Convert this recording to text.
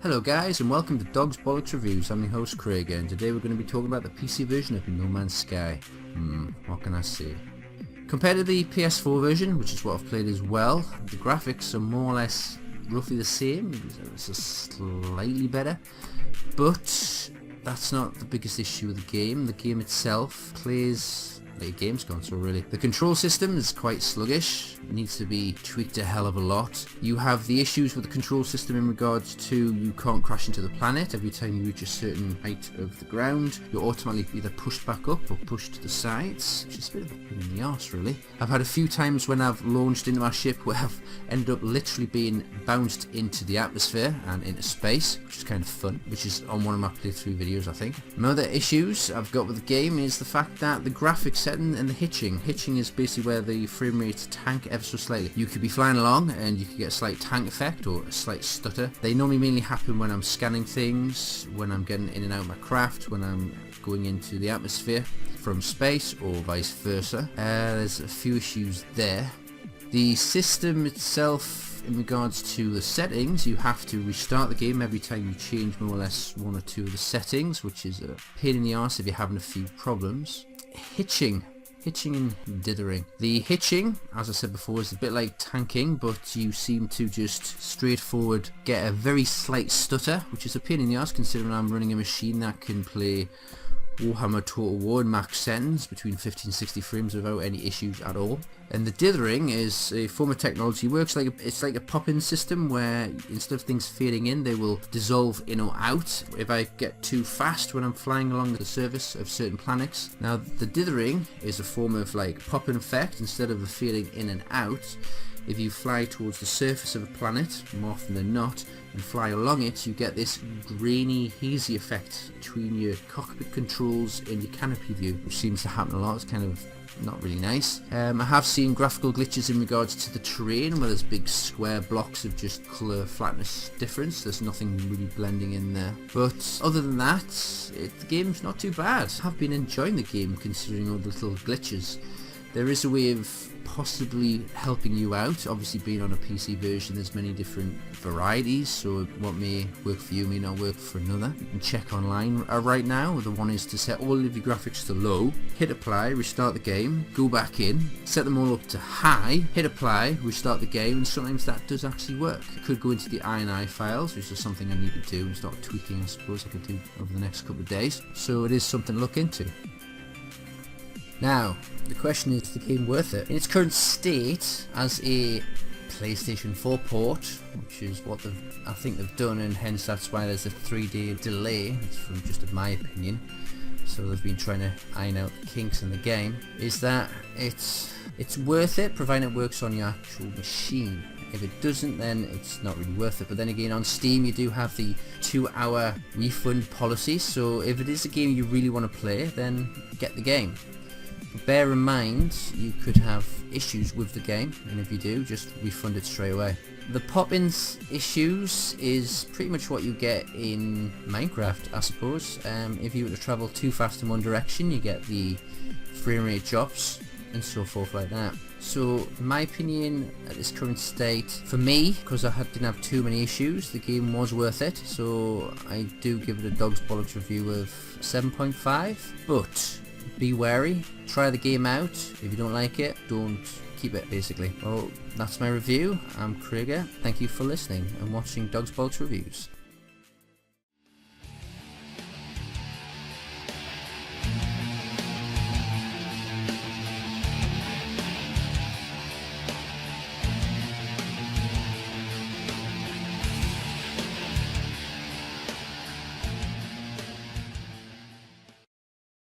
Hello guys and welcome to Dogs Bollocks Reviews. I'm your host Craig and today we're going to be talking about the PC version of No Man's Sky. What can I say? Compared to the PS4 version, which is what I've played as well, the graphics are more or less roughly the same. It's just slightly better, but that's not the biggest issue with the game. The game itself plays like a games console really. The control system is quite sluggish. It needs to be tweaked a hell of a lot. You have the issues with the control system in regards to you can't crash into the planet. Every time you reach a certain height of the ground, you're automatically either pushed back up or pushed to the sides, which is a bit of a pain in the arse really. I've had a few times when I've launched into my ship where I've ended up literally being bounced into the atmosphere and into space, which is kind of fun, which is on one of my playthrough videos I think. My other issues I've got with the game is the fact that the graphics setting and the hitching. Hitching is basically where the frame rates tank ever so slightly. You could be flying along and you could get a slight tank effect or a slight stutter. They normally mainly happen when I'm scanning things, when I'm getting in and out of my craft, when I'm going into the atmosphere from space or vice versa. There's a few issues there. The system itself, in regards to the settings, you have to restart the game every time you change more or less one or two of the settings, which is a pain in the arse if you're having a few problems. Hitching and dithering. The hitching, as I said before, is a bit like tanking, but you seem to just straightforward get a very slight stutter, which is a pain in the arse considering I'm running a machine that can play Warhammer Total War in max settings between 50 and 60 frames without any issues at all. And the dithering is a form of technology. It's like a pop-in system where instead of things fading in, they will dissolve in or out if I get too fast when I'm flying along the surface of certain planets. Now the dithering is a form of like pop-in effect. Instead of a fading in and out, if you fly towards the surface of a planet, more often than not, and fly along it, you get this grainy, hazy effect between your cockpit controls and your canopy view, which seems to happen a lot. It's kind of not really nice. I have seen graphical glitches in regards to the terrain, where there's big square blocks of just colour flatness difference. There's nothing really blending in there. But other than that, the game's not too bad. I have been enjoying the game considering all the little glitches. There is a way of possibly helping you out. Obviously being on a PC version there's many different varieties, so what may work for you may not work for another. You can check online right now. The one is to set all of your graphics to low, hit apply, restart the game, go back in, set them all up to high, hit apply, restart the game, and sometimes that does actually work. I could go into the INI files, which is something I need to do and start tweaking. I suppose I could do over the next couple of days, so it is something to look into. Now, the question is the game worth it? In its current state, as a PlayStation 4 port, which is what I think they've done, and hence that's why there's a 3-day delay, it's from just my opinion, so they've been trying to iron out the kinks in the game, is that it's worth it providing it works on your actual machine. If it doesn't, then it's not really worth it. But then again, on Steam you do have the 2-hour refund policy, so if it is a game you really want to play, then get the game. Bear in mind you could have issues with the game, and if you do, just refund it straight away. The pop-ins issues is pretty much what you get in Minecraft, I suppose. If you were to travel too fast in one direction, you get the frame rate drops and so forth like that. So in my opinion, at this current state, for me, because I didn't have too many issues, the game was worth it, so I do give it a Dogs Bollocks review of 7.5, but be wary, try the game out. If you don't like it, don't keep it basically. Well, that's my review. I'm Krieger. Thank you for listening and watching Dogs Bollocks Reviews.